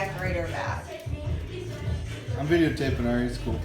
decorator back. I'm videotaping her. It's cool.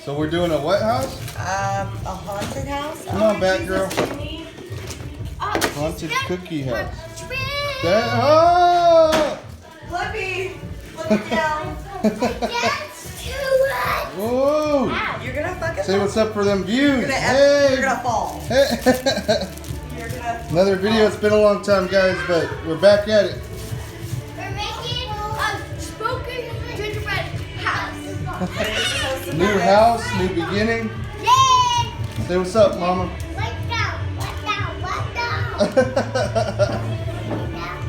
So we're doing a what house? A haunted house. Come on, back, girl. Jimmy. Haunted cookie house. That, Oh! Flippy, flip it down. that's too much. Whoa! You're gonna fucking. Say what's up for them views. You're Hey! gonna fall. Hey. You're gonna. Another video. It's been a long time, guys, but we're back at it. We're making a spoken gingerbread house. New house, new beginning. Yay! Say what's up, Mama. Let down, let down, let down.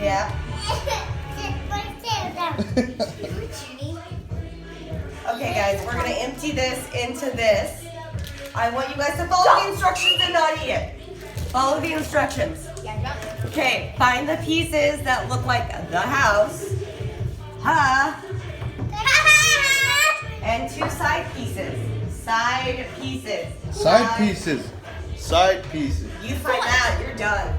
Yeah. Okay, guys, we're gonna empty this into this. I want you guys to follow the instructions and not eat it. Follow the instructions. Okay, find the pieces that look like the house. Ha. And 2 side pieces. Side pieces. Side pieces. Side pieces. You find that, you're done.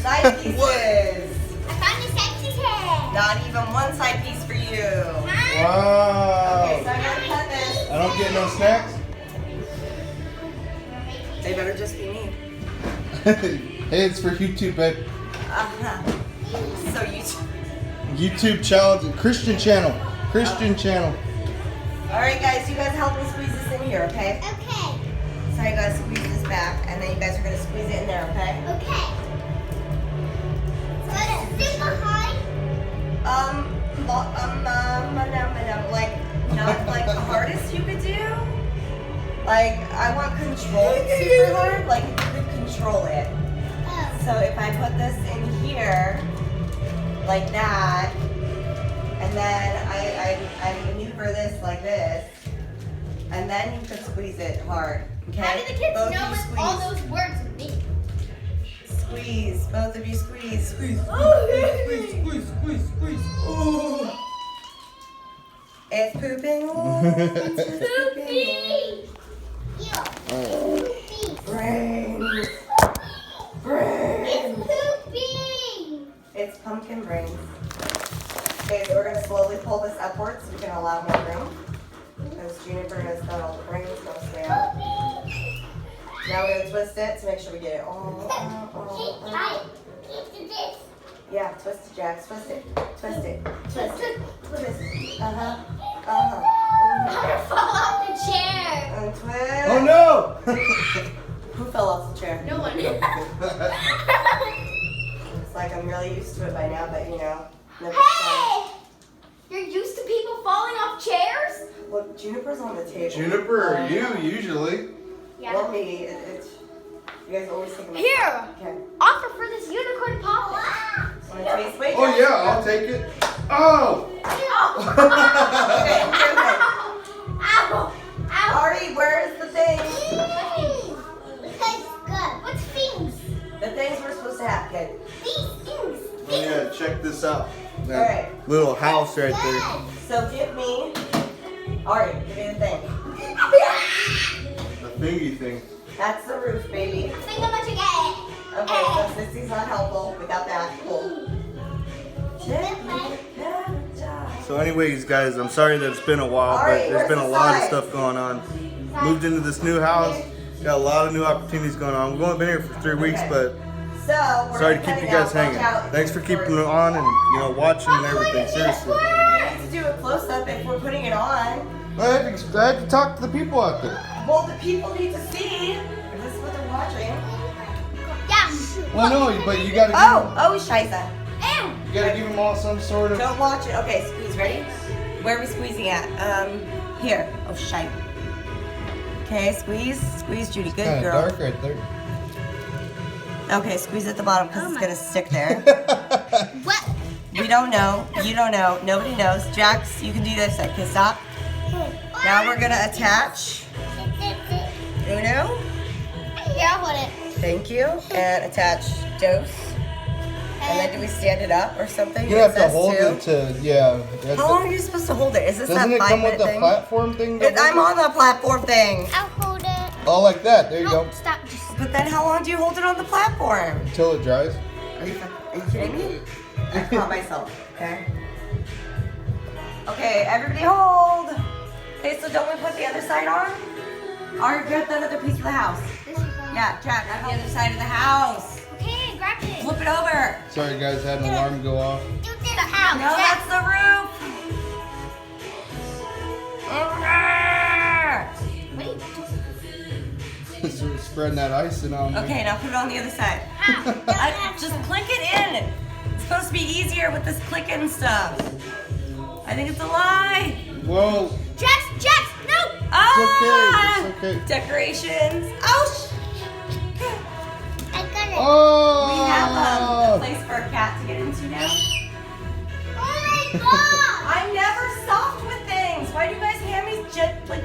Side pieces. I found the sexy head. Not even 1 side piece for you. Wow. Okay, so I'm gonna cut this. I don't get no snacks. They better just be me. Hey, it's for YouTube, babe. Uh-huh. So YouTube channel, Christian channel. Christian channel. Alright guys, you guys help me squeeze this in here, okay? Okay, So you guys squeeze this back and then you guys are gonna squeeze it in there, okay? okay. Sit behind. Like not like the hardest you could do. Like I want control super hard, like you could control it. Oh. So if I put this in here, like that, and then I maneuver this like this, and then you can squeeze it hard. Okay? How do the kids Both know of you what all those words mean? Squeeze. Both of you squeeze. Squeeze. Squeeze. Ooh. It's pooping. Ooh, it's pooping. Yeah. Brains. It's Brains. pooping. It's pumpkin brains. Okay, so we're going to slowly pull this upwards so we can allow more room. Because Juniper has got all the brains mostly out. Now we're going to twist it to make sure we get it all out. Yeah, twist it, Jax. Twist it. Twist it. Twist it. Twist it. Uh-huh. Uh-huh. I'm gonna fall off the chair. And twist. Oh no! Who fell off the chair? No one. It's like I'm really used to it by now, but you know. Never Hey! You're used to people falling off chairs? Look, Juniper's on the table. Juniper or you usually? Or me. It's you guys always take my Here. Okay. Offer for this unicorn pop. Want to taste? Wait. Oh yeah, I'll take it. Oh! Okay, okay. Ow! Ow! Ari, where's the thing? Tastes good. What's things? The things we're supposed to have, kid. These things. Oh yeah, check this out. That Alright. little house right there. So give me. Ari, give me the thing. The thingy thing. That's the roof, baby. Thingamajigay. Okay, so Sissy's not helpful without that. Cool. So anyways, guys, I'm sorry that it's been a while, but there's been a lot of stuff going on. Moved into this new house. Got a lot of new opportunities going on. We've only been here for 3 weeks, but So we're sorry to gonna keep you cut it guys out. hanging. Watch out. Thanks for keeping it on and watching and everything. Seriously. We need to do a close up if we're putting it on. I had to talk to the people out there. Well, the people need to see. Is this what they're watching? Yeah. Well, no, but you gotta Oh, Shiza. give them all some sort of. Don't watch it. Okay, squeeze. Ready? Where are we squeezing at? Here. Oh, shite. Okay, squeeze. Squeeze, Judy. Good Kind of girl. dark right there. Okay, squeeze at the bottom because it's gonna stick there. What? We don't know. You don't know. Nobody knows. Jax, you can do this. Okay, stop. Now we're gonna attach. Uno. Here, I'll hold it. Thank you. And attach dose. And then do we stand it up or something? You have It to says hold two. it to, yeah. How long are you supposed to hold it? Is this Doesn't that it come with 5-minute the thing? platform thing? I'm on the platform thing. I'll hold it. Oh, like that. There you No, go. stop. Just But then how long do you hold it on the platform? Until it dries. Are you kidding me? I caught myself, okay? Okay, everybody hold. Okay, so don't we put the other side on? Or get that other piece of the house. This is Yeah, Jack, on the other side of the house. Okay, grab it. Flip it over. Sorry guys, had an alarm go off. Do this house. No, that's the roof. What are you doing? So we're spreading that icing on me. Okay, now put it on the other side. Just click it in. It's supposed to be easier with this clicking stuff. I think it's a lie. Whoa. Jax, no! Ah! It's okay. Decorations. Oh, I got it. Oh. we have a place for a cat to get into now. Oh my god! I'm never soft with things. Why do you guys hand me like?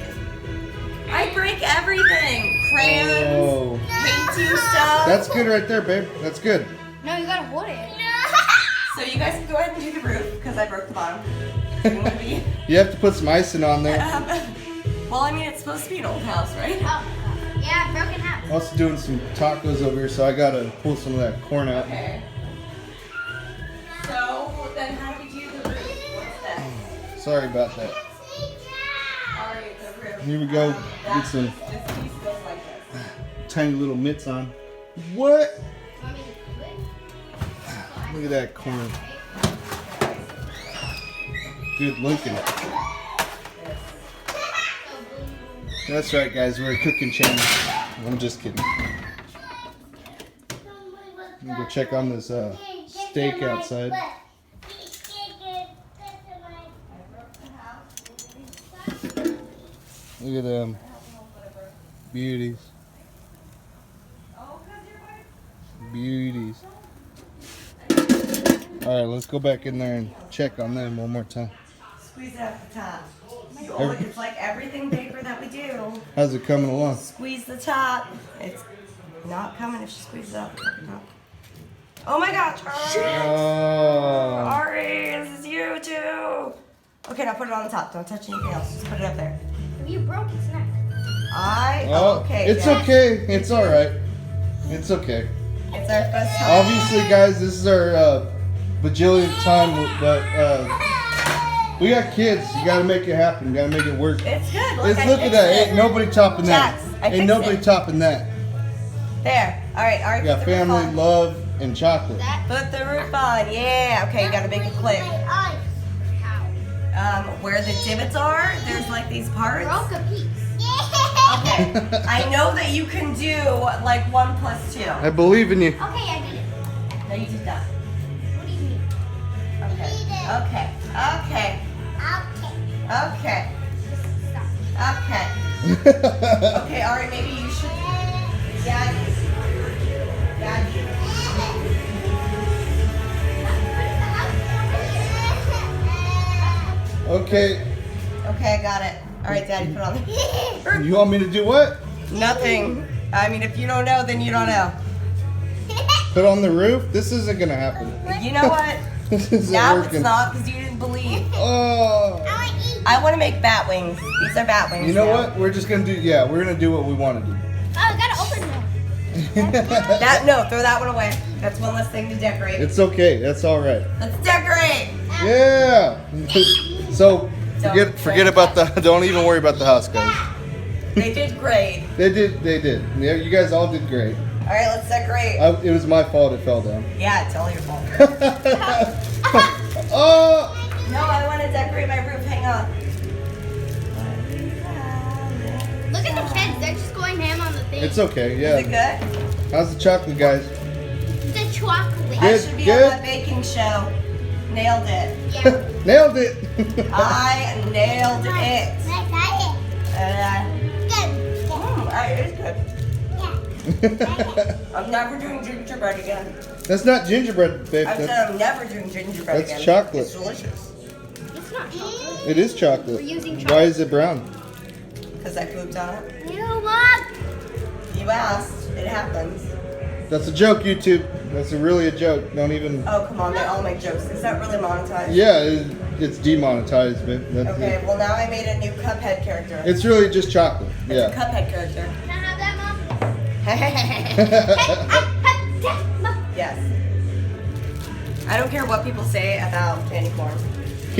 I break everything. Crayons, Oh. painting stuff. That's good right there, babe. That's good. No, you gotta hold it. So you guys can go ahead and do the roof because I broke the bottom. You have to put some icing on there. Well, I mean, it's supposed to be an old house, right? Oh, yeah, broken house. Also doing some tacos over here, so I gotta pull some of that corn out. Okay. So then, how do we do the roof? What's that? Sorry about that. All right, the roof. Here we go. Get some This piece goes like this. tiny little mitts on. What? Look at that corn. Good looking. That's right, guys. We're a cooking channel. I'm just kidding. Let me go check on this steak outside. Look at them. Beauties. Beauties. Alright, let's go back in there and check on them one more time. Squeeze it at the top. It's like everything paper that we do. How's it coming along? Squeeze the top. It's not coming if she squeezes it out the top. Oh my gosh. Oh. Ari, this is you too. Okay, now put it on the top. Don't touch anything else. Just put it up there. You broke its neck. Okay. It's Jack. okay. It's alright. It's okay. It's our first time. Obviously, guys, this is our bajillionth time, but we got kids. You gotta make it happen. You gotta make it work. It's good. Look I at fixed that. it. Ain't nobody topping that. Jax, I Ain't fixed nobody it. topping that. There. All right. We got family, love, and chocolate. Put the roof on. Yeah. Okay, you gotta make it click. Where the divots are, there's like these parts. Broke a piece. Okay. I know that you can do like 1 + 2. I believe in you. Okay, I did it. No, you did not. What do you mean? Okay. Okay. Okay. Stop. Okay. Okay. All right. Maybe you should. Yeah. Okay. Okay, I got it. All right, Daddy, put it on there. You want me to do what? Nothing. I mean, if you don't know, then you don't know. Put on the roof? This isn't gonna happen. You know what? This isn't Now working. it's not because you didn't believe. Oh. I want to make bat wings. These are bat wings. You know now. what? We're just gonna do. Yeah, we're gonna do what we want to do. Oh, I gotta open them. No, throw that one away. That's one less thing to decorate. It's okay. That's all right. Let's decorate. Yeah. So Don't forget about the. Don't even worry about the house, guys. They did great. They did. Yeah, you guys all did great. All right, let's decorate. It was my fault. It fell down. Yeah, it's all your fault. Oh. No, I want to decorate my roof. Hang on. Look at the kids. They're just going ham on the thing. It's okay. Is Yeah. it good? How's the chocolate, guys? The chocolate. I Good, should be good. on that baking show. Nailed it. Yeah. Nailed it. I nailed it. It is good. I'm never doing gingerbread again. That's not gingerbread, babe. I said I'm never doing gingerbread That's again. chocolate. It's delicious. It's not chocolate. It is chocolate. We're using Why chocolate. is it brown? Because I pooped on it. You Mom. You asked. It happens. That's a joke, YouTube. That's really a joke. Don't even. Oh, come on. They all make jokes. Is that really monetized? Yeah, it's demonetized, babe. That's Okay, it. well now I made a new Cuphead character. It's really just chocolate. It's a Yeah. Cuphead character. Can I have that, Mom? Yes. I don't care what people say about candy corn.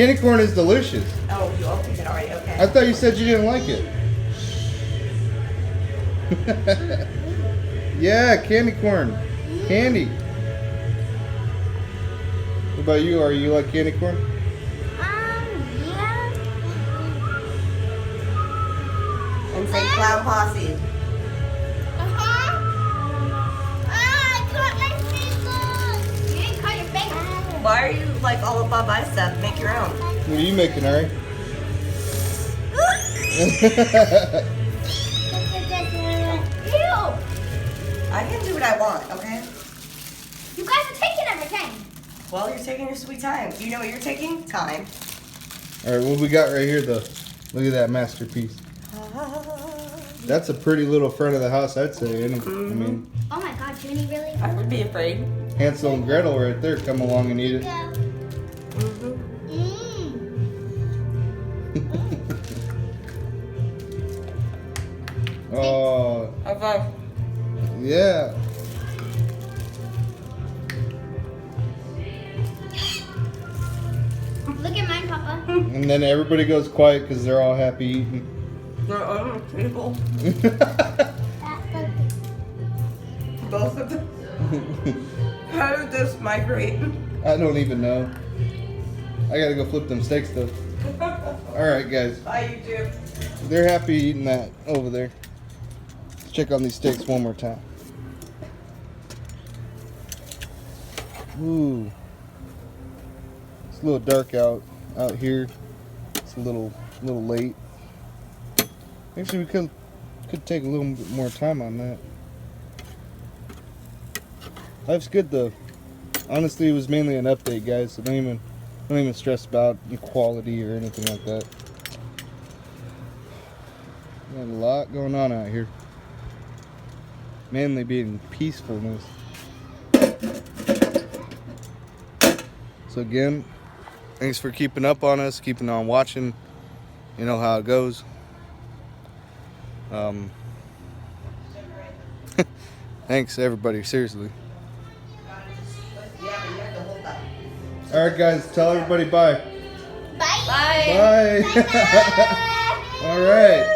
Candy corn is delicious. Oh, you opened it already. Okay. I thought you said you didn't like it. Yeah, candy corn. Candy. What about you? Are you like candy corn? Yeah. And say clown posse. I cut my finger. You didn't cut your finger. Why are you like all up on my stuff? Make your own. What are you making, Ari? Ew. I can do what I want, okay? You guys are taking everything. Well, you're taking your sweet time. Do you know what you're taking? Time. All right, what we got right here, though? Look at that masterpiece. That's a pretty little front of the house, I'd say. Isn't it? I mean, Oh my God, Junie, really? I would be afraid. Hansel and Gretel right there. Come along and eat it. Oh, Okay. yeah. Look at mine, Papa. And then everybody goes quiet because they're all happy eating. They're on the table. Both of them. How did this migrate? I don't even know. I gotta go flip them steaks though. Alright guys, Bye, YouTube. they're happy eating that over there. Let's check on these steaks one more time. Ooh. It's a little dark out here. It's a little late. Actually, we could take a little bit more time on that. Life's good though. Honestly, it was mainly an update, guys. So don't even stress about the quality or anything like that. Got a lot going on out here. Mainly being peacefulness. So again, thanks for keeping up on us, keeping on watching. You know how it goes. Thanks everybody, seriously. Alright guys, tell everybody bye. Bye. Bye. Bye. Alright.